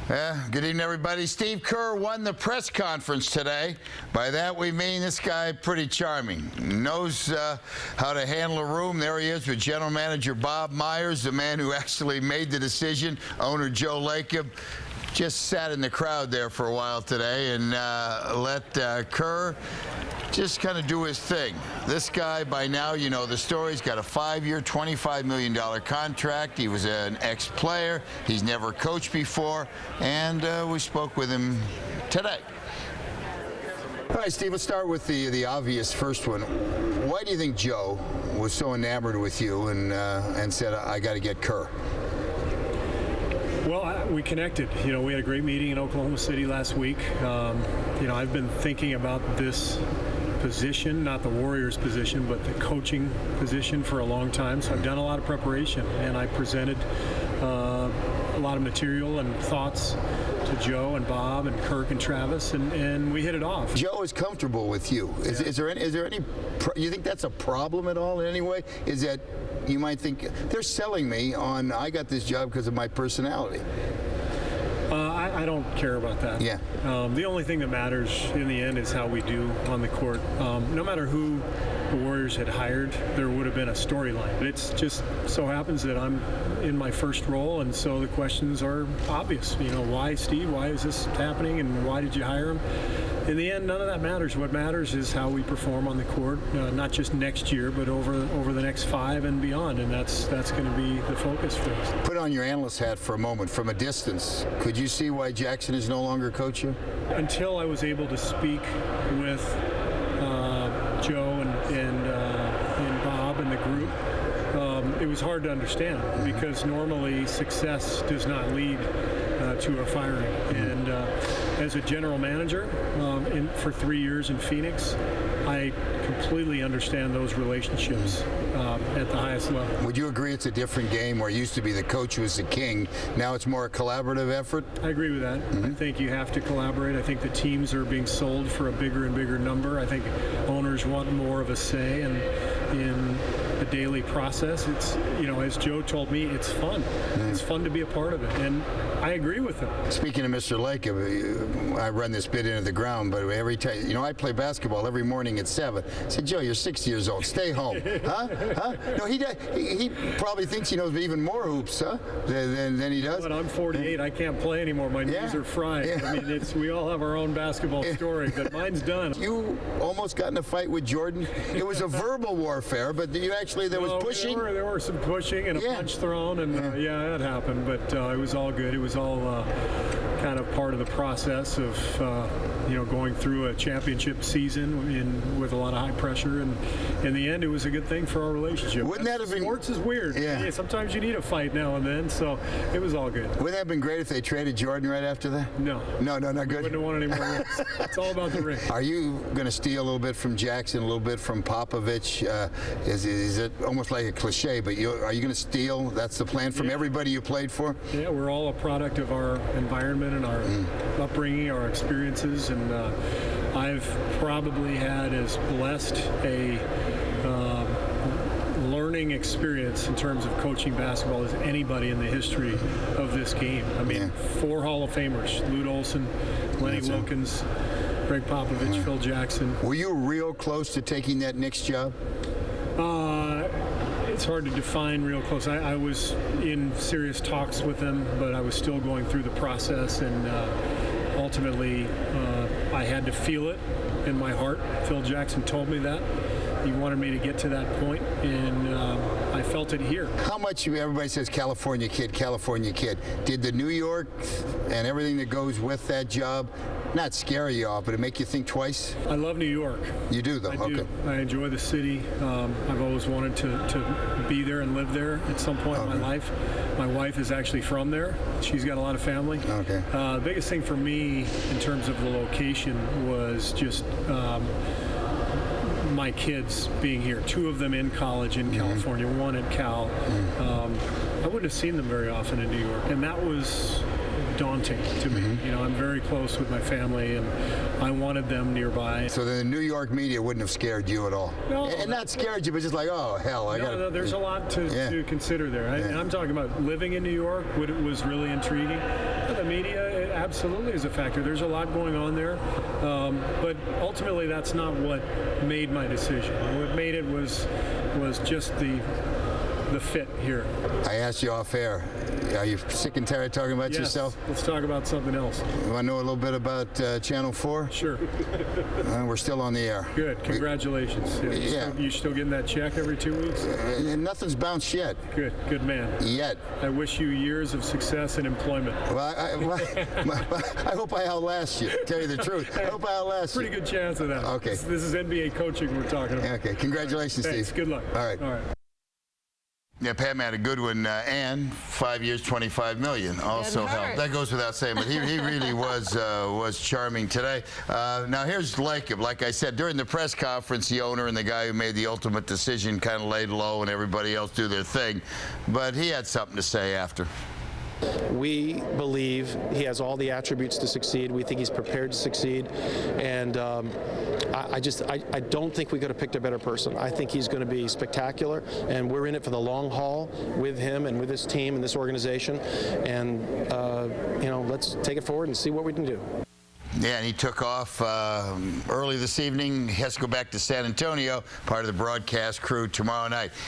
Good evening, everybody. Steve Kerr won the press conference today. By that we mean this guy pretty charming. Knows how to handle a room. There he is with General Manager Bob Myers, the man who actually made the decision. Owner Joe Lacob just sat in the crowd there for a while today and let Kerr just kind of do his thing. This guy, by now, you know the story. He's got a 5-year, $25 million contract. He was an ex-player. He's never coached before. And we spoke with him today. All right, Steve, let's start with the obvious first one. Why do you think Joe was so enamored with you and said, I got to get Kerr? Well, we connected. You know, we had a great meeting in Oklahoma City last week. You know, I've been thinking about this position, not the Warriors position, but the coaching position for a long time. So I've done a lot of preparation, and I presented a lot of material and thoughts to Joe and Bob and Kirk and Travis, and we hit it off. Joe is comfortable with you. Is there any you think that's a problem at all in any way? Is that you might think they're selling me on I got this job because of my personality? I don't care about that. Yeah. The only thing that matters in the end is how we do on the court. No matter who the Warriors had hired, there would have been a storyline. But it's just so happens that I'm in my first role, and so the questions are obvious. You know, why Steve? Why is this happening? And why did you hire him? In the end, none of that matters. What matters is how we perform on the court, not just next year, but over the next 5 and beyond, and that's going to be the focus for us. Put on your analyst hat for a moment. From a distance, could you see why Jackson is no longer coaching? Until I was able to speak with Joe and Bob and the group, it was hard to understand because normally success does not lead to a firing. And as a general manager for 3 years in Phoenix, I completely understand those relationships at the highest level. Would you agree it's a different game where it used to be the coach who was the king? Now it's more a collaborative effort? I agree with that. I think you have to collaborate. I think the teams are being sold for a bigger and bigger number. I think owners want more of a say in the daily process. It's, you know, as Joe told me, it's fun. It's fun to be a part of it, and I agree with him. Speaking of Mr. Lacob, I run this bit into the ground, but every time, you know, I play basketball every morning at 7. I said, Joe, you're 60 years old. Stay home. Huh? No, he probably thinks he knows even more hoops, than he does. But I'm 48. I can't play anymore. My knees are fried. Yeah. I mean, we all have our own basketball story, but mine's done. You almost got in a fight with Jordan. It was a verbal warfare, but there was pushing. There were some pushing and a punch thrown, and yeah, that happened. But it was all good. It was all kind of part of the process of you know, going through a championship season with a lot of high pressure, and in the end, it was a good thing for our relationship. Wouldn't that have been? Sports is weird. Yeah. Sometimes you need a fight now and then, so it was all good. Wouldn't that have been great if they traded Jordan right after that? No, not good. Wouldn't have won any more rings. It's all about the ring. Are you going to steal a little bit from Jackson, a little bit from Popovich? Is it almost like a cliche? But are you going to steal? That's the plan from everybody you played for. Yeah, we're all a product of our environment and our upbringing, our experiences, and I've probably had as blessed a learning experience in terms of coaching basketball as anybody in the history of this game. I mean, 4 Hall of Famers: Lute Olson, Lenny Wilkins, Greg Popovich, Phil Jackson. Were you real close to taking that Knicks job? It's hard to define real close. I was in serious talks with them, but I was still going through the process, and ultimately I had to feel it in my heart. Phil Jackson told me that. He wanted me to get to that point, and I felt it here. How much, everybody says California kid, California kid. Did the New York and everything that goes with that job not scare you off, but it make you think twice? I love New York. You do, though? I do. I enjoy the city. I've always wanted to be there and live there at some point in my life. My wife is actually from there. She's got a lot of family. Okay. The biggest thing for me in terms of the location was just my kids being here. 2 of them in college in California, 1 at Cal. I wouldn't have seen them very often in New York, and that was daunting to me. You know, I'm very close with my family, and I wanted them nearby. So the New York media wouldn't have scared you at all? No. And not scared you, but just like, oh, hell, I got to... No, there's a lot to consider there. I'm talking about living in New York, what it was really intriguing. The media, it absolutely is a factor. There's a lot going on there, but ultimately that's not what made my decision. What made it was just the fit here. I asked you off air, are you sick and tired of talking about yourself? Let's talk about something else. You want to know a little bit about Channel 4? Sure. We're still on the air. Good. Congratulations. You still getting that check every 2 weeks? Nothing's bounced yet. Good. Good man. Yet. I wish you years of success and employment. Well, I hope I outlast you, to tell you the truth. I hope I outlast you. Pretty good chance of that. Okay. This is NBA coaching we're talking about. Okay. Congratulations, Thanks. Steve. Good luck. All right. All right. Yeah, Pam had a good one, and 5 years, $25 million also helped. That goes without saying, but he really was charming today. Now here's Jacob. Like I said, during the press conference, the owner and the guy who made the ultimate decision kind of laid low, and everybody else do their thing. But he had something to say after. We believe he has all the attributes to succeed. We think he's prepared to succeed, and I don't think we could have picked a better person. I think he's going to be spectacular, and we're in it for the long haul with him and with this team and this organization. And let's take it forward and see what we can do. Yeah, and he took off early this evening. He has to go back to San Antonio, part of the broadcast crew tomorrow night.